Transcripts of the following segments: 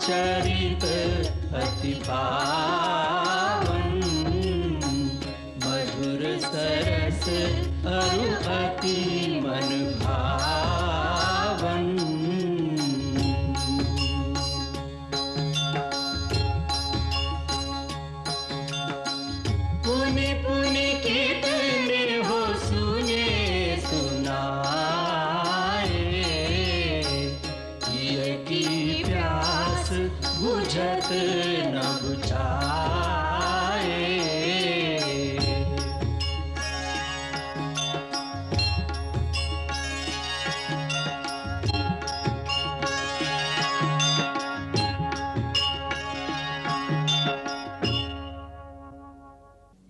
चरित अति पावन, मधुर सरस अरु अति मन भावन। पुनि पुनि कीर्तन हो सुने सुनाए, ये की प्यास बुझत न बुझाए।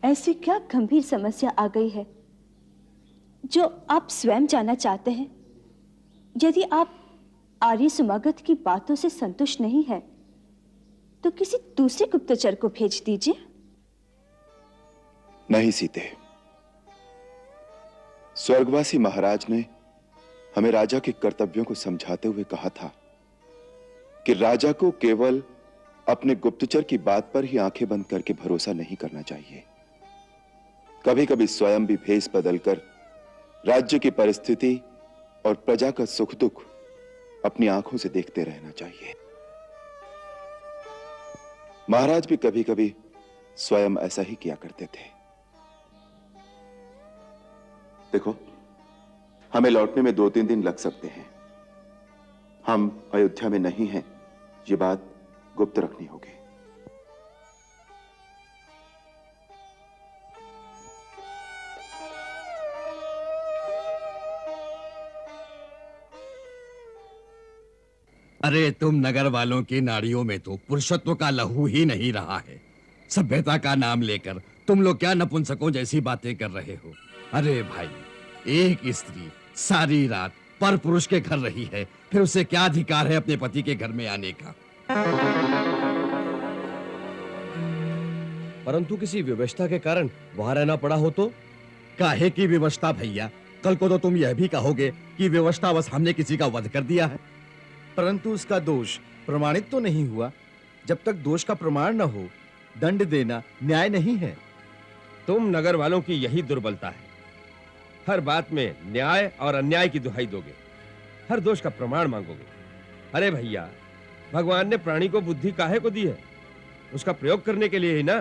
ऐसी क्या गंभीर समस्या आ गई है जो आप स्वयं जानना चाहते हैं? यदि आप आर्य समागत की बातों से संतुष्ट नहीं है तो किसी दूसरे गुप्तचर को भेज दीजिए। नहीं सीते, स्वर्गवासी महाराज ने हमें राजा के कर्तव्यों को समझाते हुए कहा था कि राजा को केवल अपने गुप्तचर की बात पर ही आंखें बंद करके भरोसा नहीं करना चाहिए। कभी कभी स्वयं भी भेष बदलकर राज्य की परिस्थिति और प्रजा का सुख दुख अपनी आंखों से देखते रहना चाहिए। महाराज भी कभी कभी स्वयं ऐसा ही किया करते थे। देखो, हमें लौटने में 2-3 दिन लग सकते हैं। हम अयोध्या में नहीं हैं, ये बात गुप्त रखनी होगी। अरे तुम नगर वालों की नाड़ियों में तो पुरुषत्व का लहू ही नहीं रहा है। सभ्यता का नाम लेकर तुम लोग क्या नपुंसकों जैसी बातें कर रहे हो। अरे भाई, एक स्त्री सारी रात पर पुरुष के घर रही है, फिर उसे क्या अधिकार है अपने पति के घर में आने का? परंतु किसी व्यवस्था के कारण वहां रहना पड़ा हो तो? काहे की व्यवस्था भैया? कल को तो तुम यह भी कहोगे कि व्यवस्था बस हमने किसी का वध कर दिया है। परंतु उसका दोष प्रमाणित तो नहीं हुआ। जब तक दोष का प्रमाण न हो, दंड देना न्याय नहीं है। तुम नगर वालों की यही दुर्बलता है। हर बात में न्याय और अन्याय की दुहाई दोगे, हर दोष का प्रमाण मांगोगे। अरे भैया, भगवान ने प्राणी को बुद्धि काहे को दी है? उसका प्रयोग करने के लिए ही ना।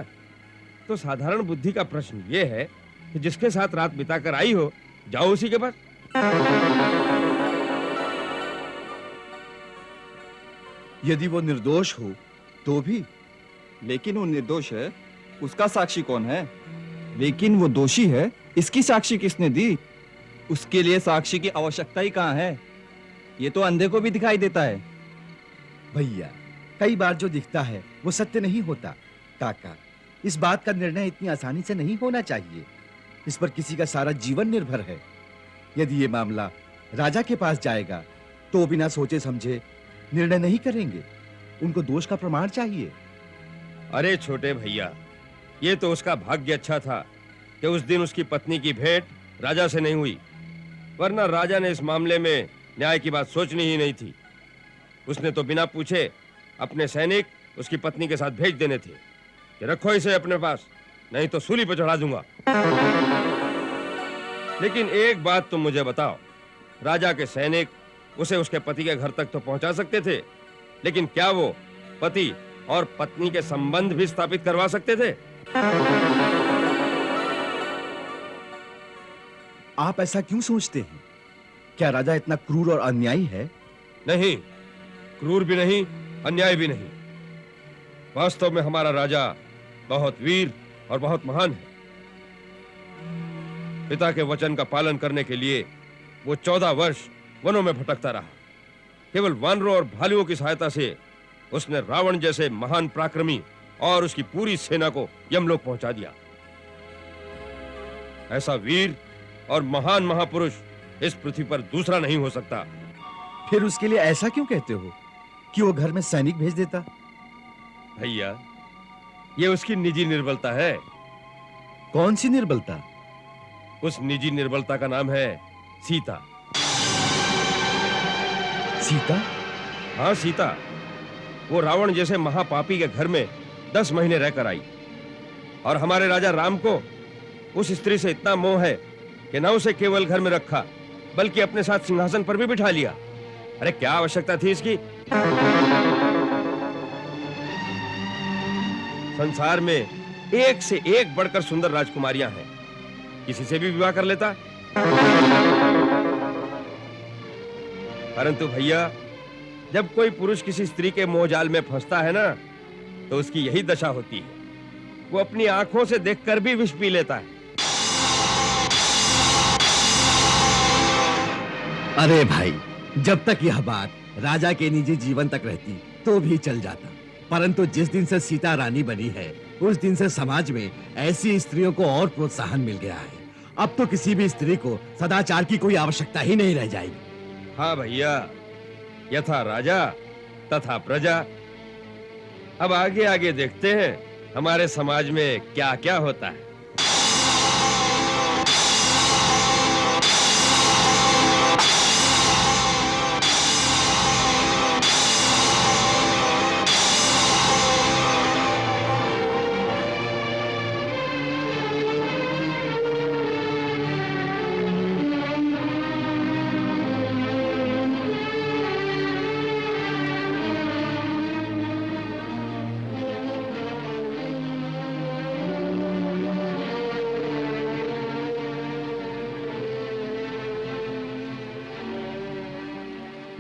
तो साधारण बुद्धि का प्रश्न यह है कि जिसके साथ रात बिताकर आई हो, जाओ उसी के पास। यदि वो निर्दोष हो तो भी। लेकिन वो निर्दोष है, उसका साक्षी कौन है? लेकिन वो दोषी है, इसकी साक्षी किसने दी? उसके लिए साक्षी की आवश्यकता ही कहां है? ये तो अंधे को भी दिखाई देता है। भैया, कई बार जो दिखता है वो सत्य नहीं होता। काका, इस बात का निर्णय इतनी आसानी से नहीं होना चाहिए। इस पर किसी का सारा जीवन निर्भर है। यदि ये मामला राजा के पास जाएगा तो बिना सोचे समझे निर्णय नहीं करेंगे। उनको दोष का प्रमाण चाहिए। अरे छोटे भैया, ये तो उसका भाग्य अच्छा था कि उस दिन उसकी पत्नी की भेंट राजा से नहीं हुई, वरना राजा ने इस मामले में न्याय की बात सोचनी ही नहीं थी। उसने तो बिना पूछे अपने सैनिक उसकी पत्नी के साथ भेज देने थे कि रखो इसे अपने पास, नहीं तो सूली पर चढ़ा दूंगा। लेकिन एक बात तुम मुझे बताओ, राजा के सैनिक उसे उसके पति के घर तक तो पहुंचा सकते थे, लेकिन क्या वो पति और पत्नी के संबंध भी स्थापित करवा सकते थे? आप ऐसा क्यों सोचते हैं? क्या राजा इतना क्रूर और अन्यायी है? नहीं, क्रूर भी नहीं, अन्याय भी नहीं। वास्तव में हमारा राजा बहुत वीर और बहुत महान है। पिता के वचन का पालन करने के लिए वो 14 वर्ष वनों में भटकता रहा। केवल वानरों और भालुओं की सहायता से उसने रावण जैसे महान पराक्रमी और उसकी पूरी सेना को यमलोक पहुंचा दिया। ऐसा वीर और महान महापुरुष इस पृथ्वी पर दूसरा नहीं हो सकता। फिर उसके लिए ऐसा क्यों कहते हो कि वो घर में सैनिक भेज देता? भैया, ये उसकी निजी निर्बलता है। कौन सी निर्बलता? उस निजी निर्बलता का नाम है सीता। सीता? हाँ, सीता। वो रावण जैसे महापापी के घर में 10 महीने रहकर आई, और हमारे राजा राम को उस स्त्री से इतना मोह है कि न उसे केवल घर में रखा बल्कि अपने साथ सिंहासन पर भी बिठा लिया। अरे क्या आवश्यकता थी इसकी? संसार में एक से एक बढ़कर सुंदर राजकुमारियां हैं, किसी से भी विवाह कर लेता। परंतु भैया, जब कोई पुरुष किसी स्त्री के मोहजाल में फंसता है ना, तो उसकी यही दशा होती है। वो अपनी आंखों से देखकर भी विष पी लेता है। अरे भाई, जब तक यह बात राजा के निजी जीवन तक रहती तो भी चल जाता, परंतु जिस दिन से सीता रानी बनी है उस दिन से समाज में ऐसी स्त्रियों को और प्रोत्साहन मिल गया है। अब तो किसी भी स्त्री को सदाचार की कोई आवश्यकता ही नहीं रह जाएगी। हाँ भैया, यथा राजा तथा प्रजा। अब आगे आगे देखते हैं हमारे समाज में क्या क्या होता है।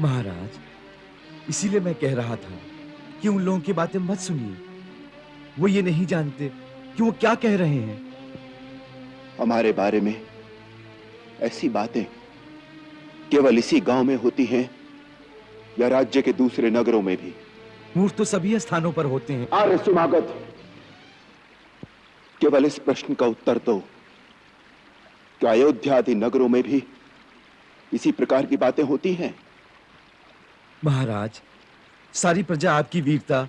महाराज, इसीलिए मैं कह रहा था कि उन लोगों की बातें मत सुनिए। वो ये नहीं जानते कि वो क्या कह रहे हैं। हमारे बारे में ऐसी बातें केवल इसी गांव में होती हैं या राज्य के दूसरे नगरों में भी? मूर्ख तो सभी स्थानों पर होते हैं। आर्य सुमागत, केवल इस प्रश्न का उत्तर दो, क्या अयोध्या आदि नगरों में भी इसी प्रकार की बातें होती हैं? महाराज, सारी प्रजा आपकी वीरता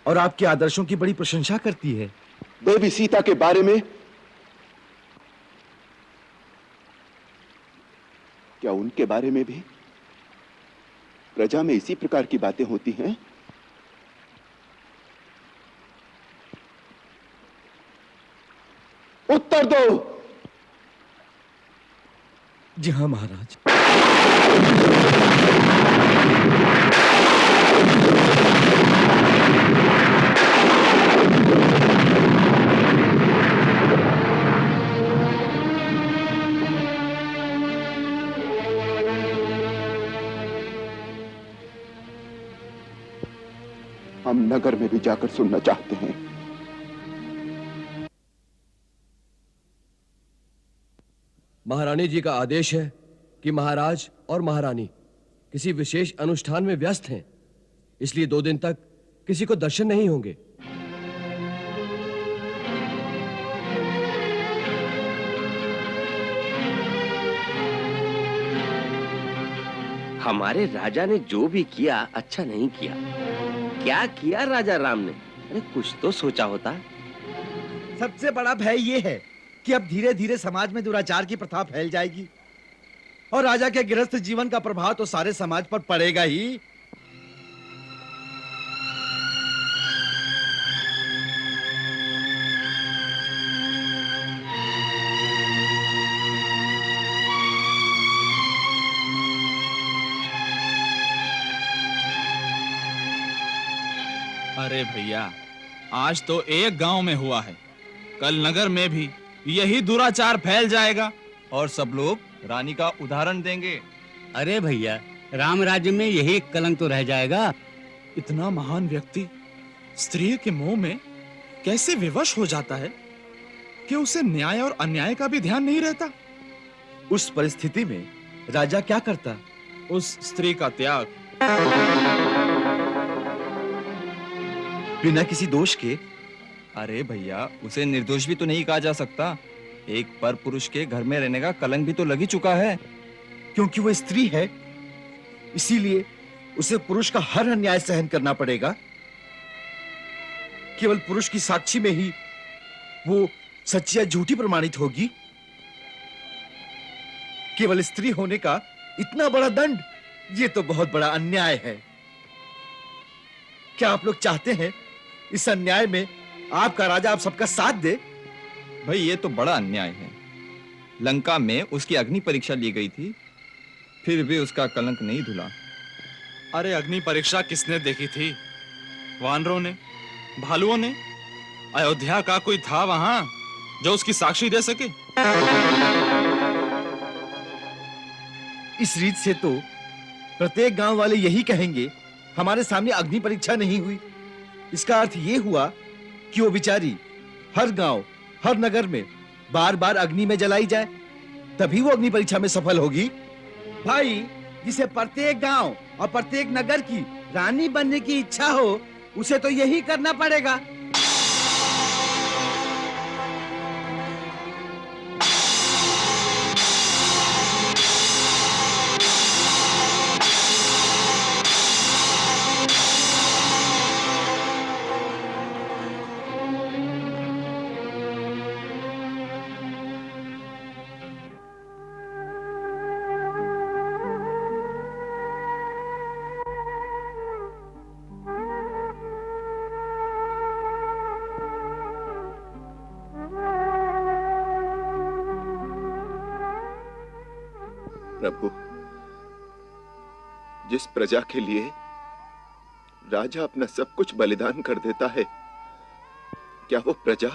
और आपके आदर्शों की बड़ी प्रशंसा करती है। देवी सीता के बारे में क्या उनके बारे में भी प्रजा में इसी प्रकार की बातें होती हैं? उत्तर दो। जी हाँ महाराज। हम नगर में भी जाकर सुनना चाहते हैं। महारानी जी का आदेश है कि महाराज और महारानी किसी विशेष अनुष्ठान में व्यस्त हैं, इसलिए 2 दिन तक किसी को दर्शन नहीं होंगे। हमारे राजा ने जो भी किया अच्छा नहीं किया। क्या किया राजा राम ने? अरे कुछ तो सोचा होता। सबसे बड़ा भय ये है कि अब धीरे धीरे समाज में दुराचार की प्रथा फैल जाएगी और राजा के गृहस्थ जीवन का प्रभाव तो सारे समाज पर पड़ेगा ही। अरे भैया, आज तो एक गांव में हुआ है, कल नगर में भी यही दुराचार फैल जाएगा और सब लोग रानी का उदाहरण देंगे। अरे भैया, राम राज्य में यही एक कलंक तो रह जाएगा। इतना महान व्यक्ति स्त्री के मोह में कैसे विवश हो जाता है कि उसे न्याय और अन्याय का भी ध्यान नहीं रहता। उस परिस्थिति में राजा क्या करता? उस स्त्री का त्याग। बिना किसी दोष के? अरे भैया, उसे निर्दोष भी तो नहीं कहा जा सकता। एक पर पुरुष के घर में रहने का कलंक भी तो लग ही चुका है। क्योंकि वो स्त्री है, इसीलिए उसे पुरुष का हर अन्याय सहन करना पड़ेगा। केवल पुरुष की साक्षी में ही वो सच्ची या झूठी प्रमाणित होगी। केवल स्त्री होने का इतना बड़ा दंड, ये तो बहुत बड़ा अन्याय है। क्या आप लोग चाहते हैं इस अन्याय में आपका राजा आप सबका साथ दे? भाई ये तो बड़ा अन्याय है। लंका में उसकी अग्नि परीक्षा ली गई थी, फिर भी उसका कलंक नहीं धुला। अरे अग्नि परीक्षा किसने देखी थी? वानरों ने, भालुओं ने? अयोध्या का कोई था वहां जो उसकी साक्षी दे सके? इस रीत से तो प्रत्येक गांव वाले यही कहेंगे हमारे सामने अग्नि परीक्षा नहीं हुई। इसका अर्थ ये हुआ कि वो बेचारी हर गांव, हर नगर में बार बार अग्नि में जलाई जाए, तभी वो अग्नि परीक्षा में सफल होगी। भाई, जिसे प्रत्येक गांव और प्रत्येक नगर की रानी बनने की इच्छा हो, उसे तो यही करना पड़ेगा। प्रभु, जिस प्रजा के लिए राजा अपना सब कुछ बलिदान कर देता है, क्या वो प्रजा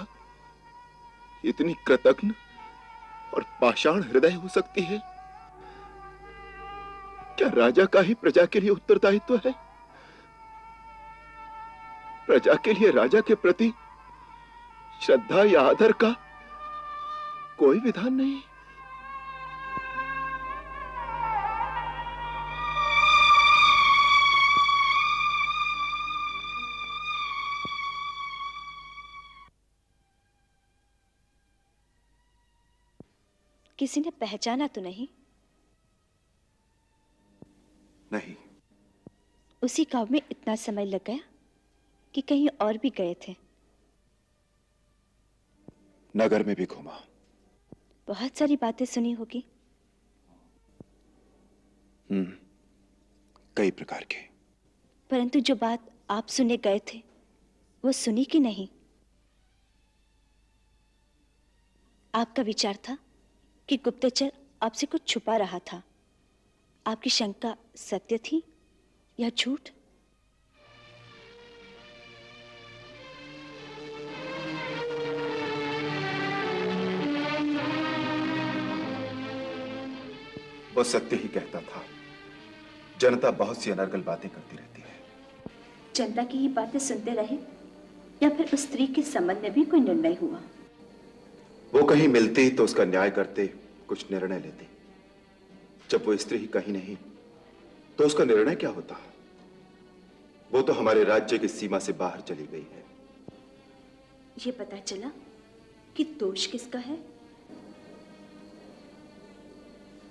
इतनी कृतघ्न और पाषाण हृदय हो सकती है? क्या राजा का ही प्रजा के लिए उत्तरदायित्व है? प्रजा के लिए राजा के प्रति श्रद्धा या आदर का कोई विधान नहीं? किसी ने पहचाना तो नहीं? नहीं। उसी गांव में इतना समय लग गया कि कहीं और भी गए थे? नगर में भी घूमा। बहुत सारी बातें सुनी होगी। कई प्रकार के। परंतु जो बात आप सुनने गए थे, वो सुनी कि नहीं? आपका विचार था कि गुप्तचर आपसे कुछ छुपा रहा था। आपकी शंका सत्य थी या झूठ? वो सत्य ही कहता था। जनता बहुत सी अनर्गल बातें करती रहती है। जनता की ही बातें सुनते रहे या फिर उस स्त्री के संबंध में भी कोई निर्णय हुआ? वो कहीं मिलती तो उसका न्याय करते, कुछ निर्णय लेते। जब वो स्त्री ही कहीं नहीं, तो उसका निर्णय क्या होता? वो तो हमारे राज्य की सीमा से बाहर चली गई है। ये पता चला कि दोष किसका है?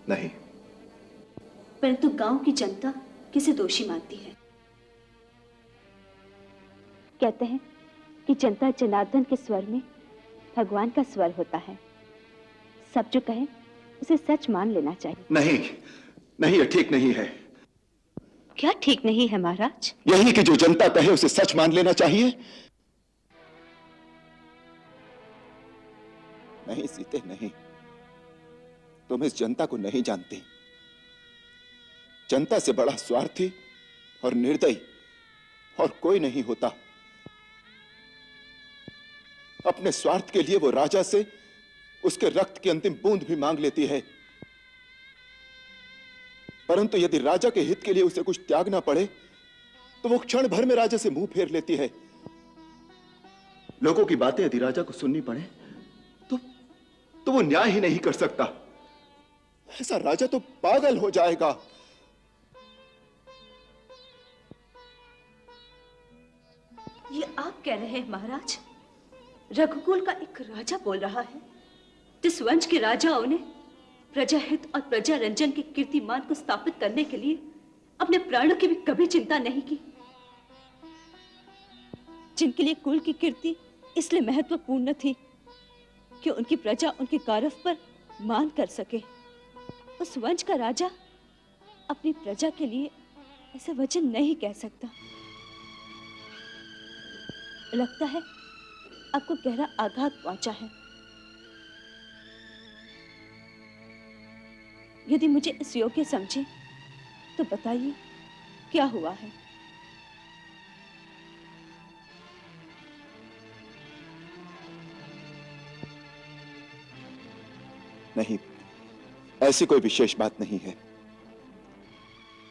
नहीं। परंतु गांव की जनता किसे दोषी मानती है? कहते हैं कि जनता जनार्दन के स्वर में भगवान का स्वर होता है। सब जो कहे उसे सच मान लेना चाहिए। नहीं, नहीं, ये ठीक नहीं है। क्या ठीक नहीं है महाराज? यही कि जो जनता कहे उसे सच मान लेना चाहिए। नहीं सीते, नहीं। तुम इस जनता को नहीं जानते। जनता से बड़ा स्वार्थी और निर्दयी और कोई नहीं होता। अपने स्वार्थ के लिए वो राजा से उसके रक्त की अंतिम बूंद भी मांग लेती है। परंतु यदि राजा के हित के लिए उसे कुछ त्यागना पड़े, तो वो क्षण भर में राजा से मुंह फेर लेती है। लोगों की बातें यदि राजा को सुननी पड़े, तो वो न्याय ही नहीं कर सकता। ऐसा राजा तो पागल हो जाएगा। ये आप कह रहे हैं महाराज? रघुकुल का एक राजा बोल रहा है, जिस वंश के राजाओं ने प्रजा हित और प्रजा रंजन के कीर्तिमान को स्थापित करने के लिए अपने प्राणों की भी कभी चिंता नहीं की, जिनके लिए कुल की कीर्ति इसलिए महत्वपूर्ण थी कि उनकी प्रजा उनके गौरव पर मान कर सके। उस वंश का राजा अपनी प्रजा के लिए ऐसा वचन नहीं कह सकता। लगता है आपको गहरा आघात पहुंचा है। यदि मुझे इस योग्य समझे तो बताइए क्या हुआ है। नहीं, ऐसी कोई विशेष बात नहीं है।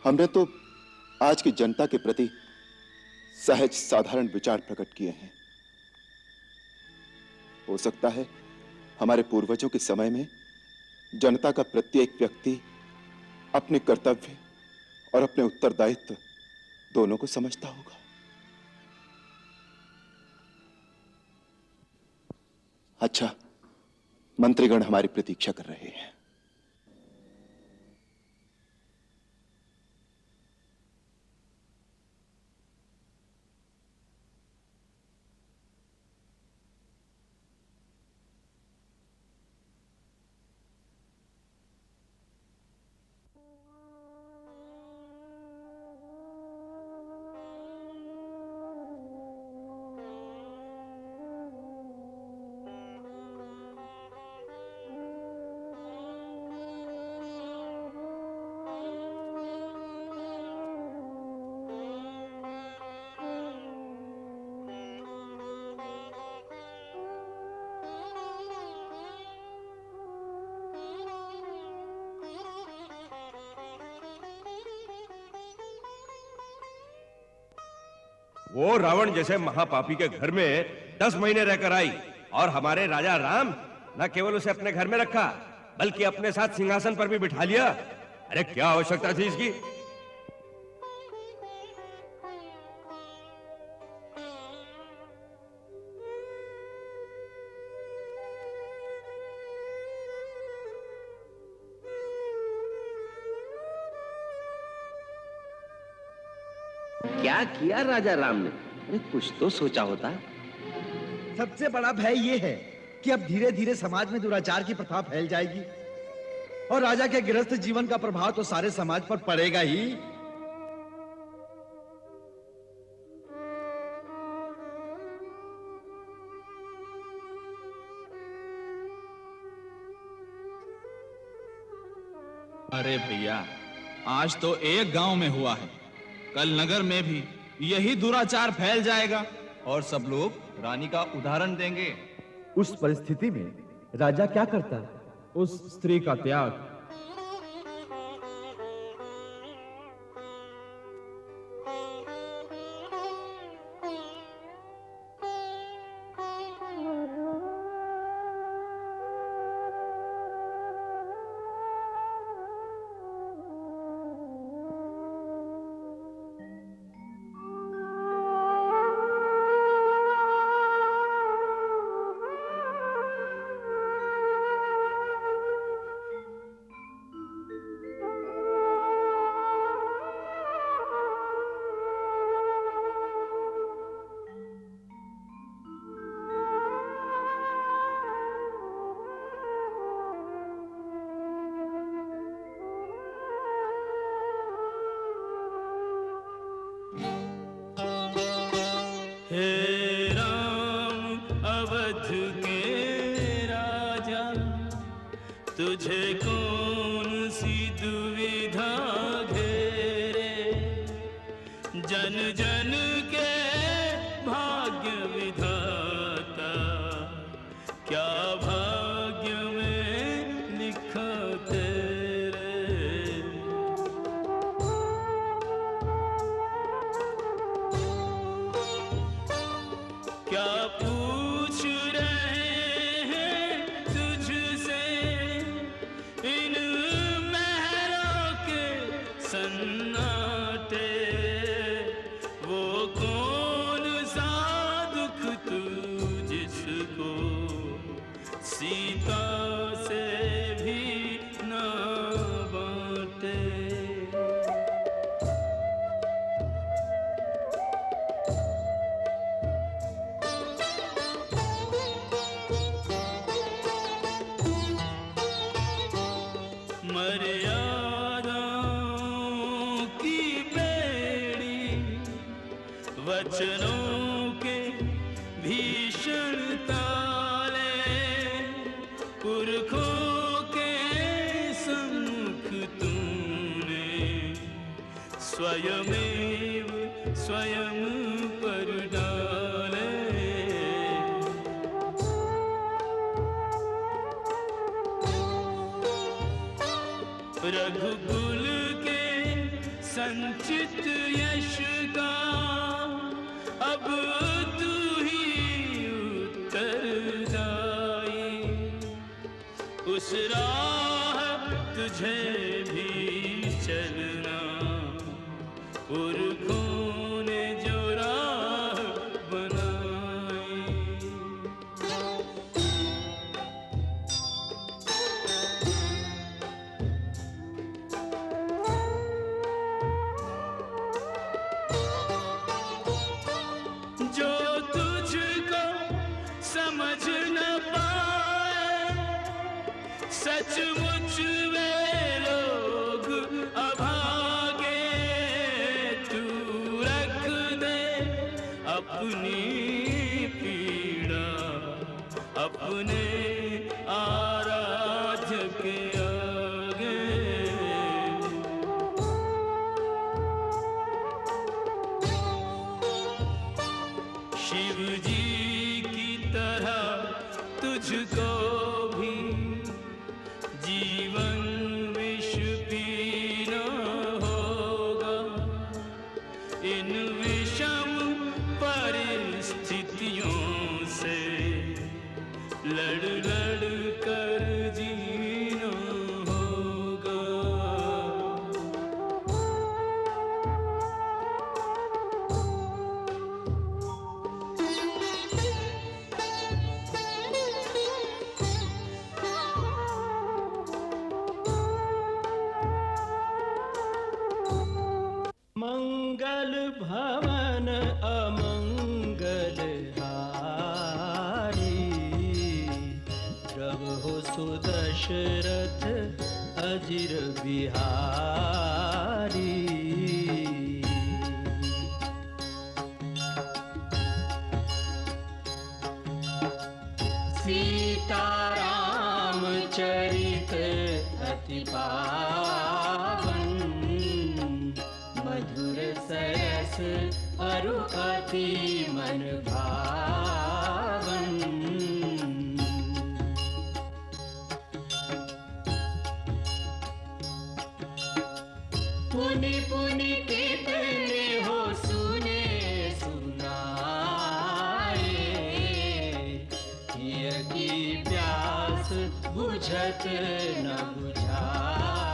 हमने तो आज की जनता के प्रति सहज साधारण विचार प्रकट किए हैं। हो सकता है हमारे पूर्वजों के समय में जनता का प्रत्येक व्यक्ति अपने कर्तव्य और अपने उत्तरदायित्व दोनों को समझता होगा। अच्छा, मंत्रीगण हमारी प्रतीक्षा कर रहे हैं। वो रावण जैसे महापापी के घर में 10 महीने रहकर आई और हमारे राजा राम न केवल उसे अपने घर में रखा बल्कि अपने साथ सिंहासन पर भी बिठा लिया। अरे क्या आवश्यकता थी इसकी? क्या किया राजा राम ने? अरे कुछ तो सोचा होता। सबसे बड़ा भय ये है कि अब धीरे धीरे समाज में दुराचार की प्रथा फैल जाएगी और राजा के गृहस्थ जीवन का प्रभाव तो सारे समाज पर पड़ेगा ही। अरे भैया, आज तो एक गांव में हुआ है, कल नगर में भी यही दुराचार फैल जाएगा और सब लोग रानी का उदाहरण देंगे। उस परिस्थिति में राजा क्या करता? उस स्त्री का त्याग। हे राम अवध के राजा, तुझे कौन सी दुविधा घेरे, जन जन के भाग्य विधाता, क्या भाग्य में लिखा तेरे। क्या पूछ रहे हैं तुझसे इन महरों के सन्नाटे, वो कौन सा दुख तू जिसको सीता से भी ना बांटे। मर्यादाओं की बेड़ी वचनों के स्वयमेव स्वयं पर डाले। रघुकुल के संचित यश का अब तू ही उत्तरदायी। उस राह तुझे भी चलना, पुरखों ने जो राह बनाई। जो तुझको समझ न पाए, सचमुच वे लोग अभागे। तू रख दे अपनी पीड़ा अपने आराध्य के आगे। शिव जी की तरह तुझको भी जीवन विष पीना होगा। इन विषम परिस्थितियों से लड़ लड़ कर जीना होगा। मंगल भवन अमंगल हारी, प्रभु सुदशरथ अजिर बिहारी। सीताराम चरित अति पावन, मधुर सरस अरु अति मन भावन। पुनि पुनि कितने हो सुने सुनाए, किया की प्यास बुझत न बुझाए।